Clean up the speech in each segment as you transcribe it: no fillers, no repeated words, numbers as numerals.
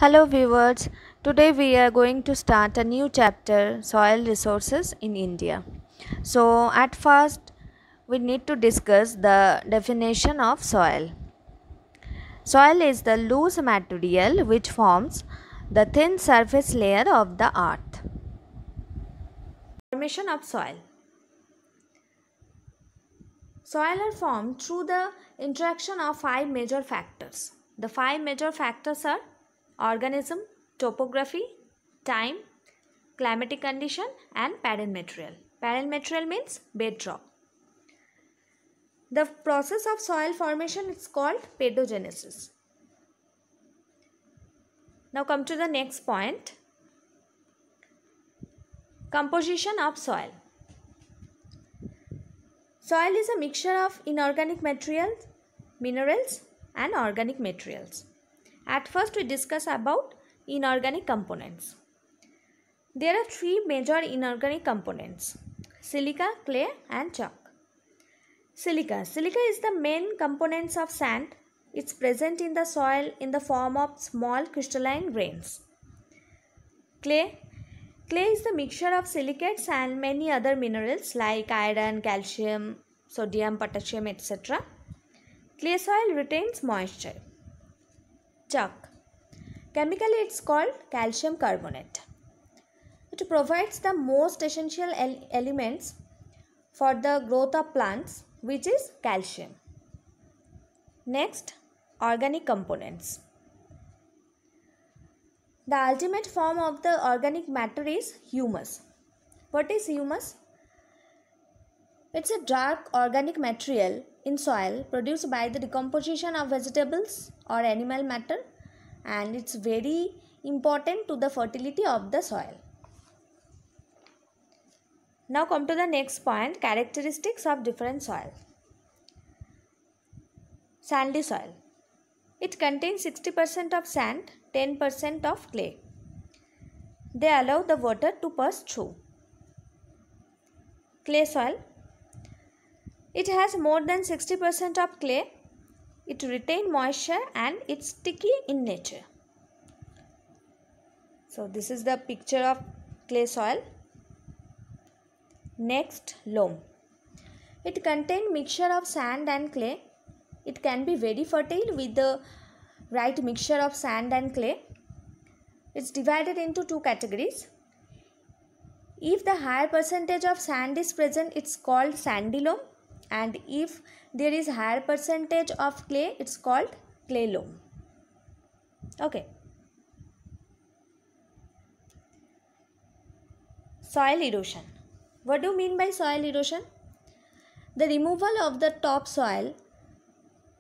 Hello viewers, today we are going to start a new chapter, Soil Resources in India. So at first we need to discuss the definition of soil. Soil is the loose material which forms the thin surface layer of the earth. Formation of soil. Soil are formed through the interaction of five major factors. The five major factors are organism, topography, time, climatic condition and parent material. Parent material means bedrock. The process of soil formation is called pedogenesis. Now come to the next point. Composition of soil. Soil is a mixture of inorganic materials, minerals and organic materials. At first we discuss about inorganic components. There are three major inorganic components: silica, clay and chalk. Silica is the main components of sand. It's present in the soil in the form of small crystalline grains. Clay is the mixture of silicates and many other minerals like iron, calcium, sodium, potassium, etc. Clay soil retains moisture. Chalk. Chemically it's called calcium carbonate. It provides the most essential elements for the growth of plants, which is calcium. Next, organic components. The ultimate form of the organic matter is humus. What is humus? It's a dark organic material in soil produced by the decomposition of vegetables or animal matter, and it's very important to the fertility of the soil. Now come to the next point, characteristics of different soil. Sandy soil. It contains 60% of sand, 10% of clay. They allow the water to pass through. Clay soil. It has more than 60% of clay. It retains moisture and it's sticky in nature. So this is the picture of clay soil. Next, loam. It contains mixture of sand and clay. It can be very fertile with the right mixture of sand and clay. It's divided into two categories. If the higher percentage of sand is present, it's called sandy loam, and if there is higher percentage of clay, it's called clay loam. Okay. Soil erosion. What do you mean by soil erosion? The removal of the topsoil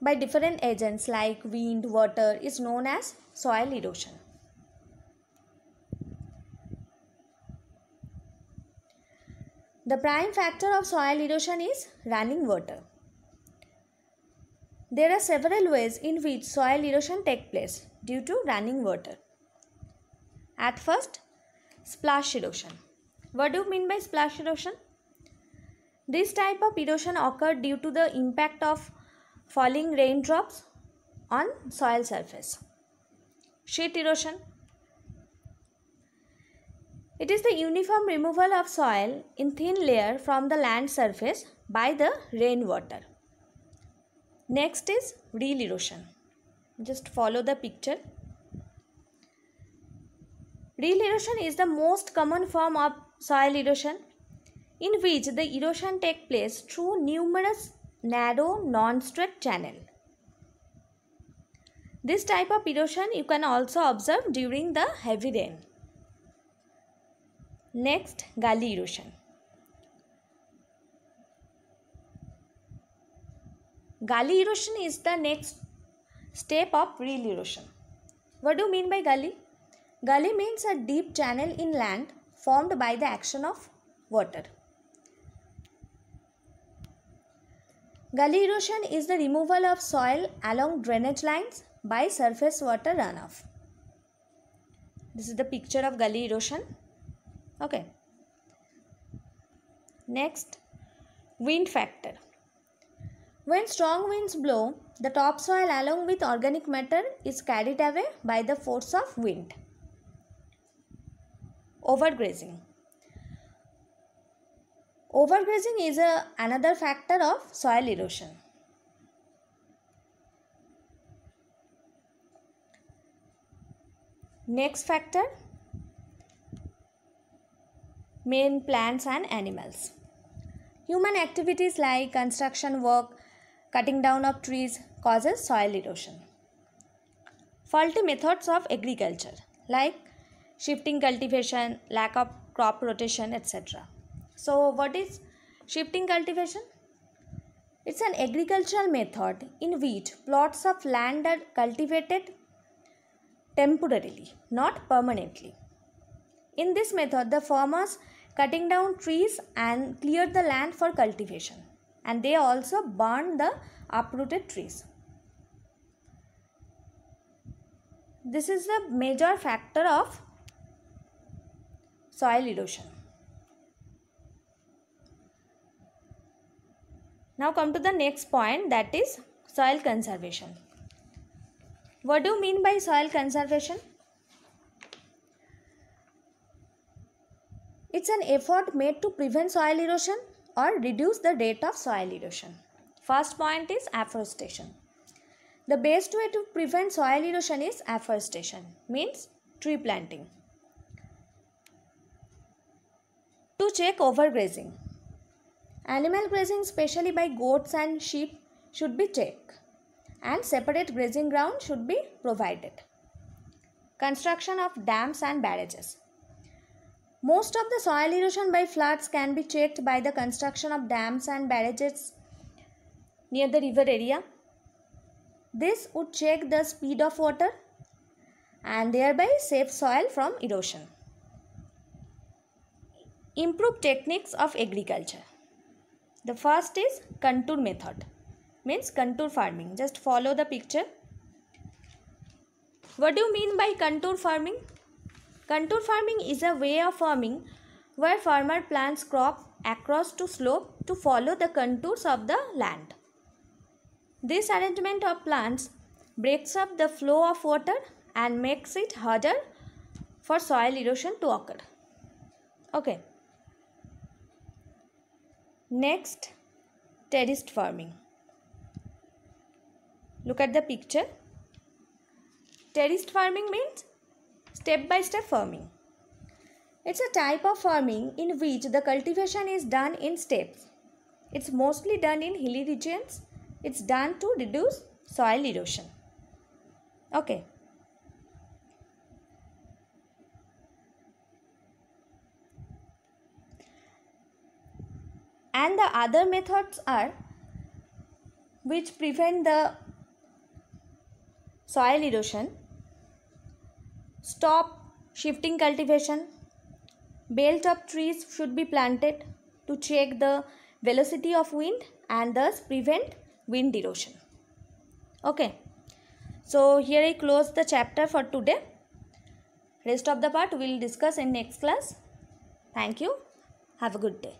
by different agents like wind, water is known as soil erosion. The prime factor of soil erosion is running water. There are several ways in which soil erosion takes place due to running water. At first, splash erosion. What do you mean by splash erosion? This type of erosion occurs due to the impact of falling raindrops on soil surface. Sheet erosion. It is the uniform removal of soil in thin layer from the land surface by the rainwater. Next is reel erosion. Just follow the picture. Reel erosion is the most common form of soil erosion, in which the erosion takes place through numerous narrow non-straight channels. This type of erosion you can also observe during the heavy rain. Next, gully erosion. Gully erosion is the next step of reel erosion. What do you mean by gully? Gully means a deep channel in land formed by the action of water. Gully erosion is the removal of soil along drainage lines by surface water runoff. This is the picture of gully erosion. Okay. Next, wind factor. When strong winds blow, the topsoil along with organic matter is carried away by the force of wind. Overgrazing. Overgrazing is another factor of soil erosion. Next factor, main plants and animals. Human activities like construction work, cutting down of trees causes soil erosion. Faulty methods of agriculture like shifting cultivation, lack of crop rotation, etc. So what is shifting cultivation? It's an agricultural method in which plots of land are cultivated temporarily, not permanently. In this method, the farmers cutting down trees and clear the land for cultivation, and they also burn the uprooted trees. This is the major factor of soil erosion. Now come to the next point, that is soil conservation. What do you mean by soil conservation? It's an effort made to prevent soil erosion or reduce the rate of soil erosion. First point is afforestation. The best way to prevent soil erosion is afforestation, means tree planting. To check overgrazing. Animal grazing, especially by goats and sheep, should be checked, and separate grazing ground should be provided. Construction of dams and barrages. Most of the soil erosion by floods can be checked by the construction of dams and barrages near the river area. This would check the speed of water and thereby save soil from erosion. Improve techniques of agriculture. The first is contour method, means contour farming. Just follow the picture. What do you mean by contour farming? Contour farming is a way of farming where farmer plants crop across to slope to follow the contours of the land. This arrangement of plants breaks up the flow of water and makes it harder for soil erosion to occur. Okay. Next, terraced farming. Look at the picture. Terraced farming means step-by-step farming. It's a type of farming in which the cultivation is done in steps. It's mostly done in hilly regions. It's done to reduce soil erosion. Okay. And the other methods are which prevent the soil erosion. Stop shifting cultivation. Belt of trees should be planted to check the velocity of wind and thus prevent wind erosion. Okay. So here I close the chapter for today. Rest of the part we will discuss in next class. Thank you. Have a good day.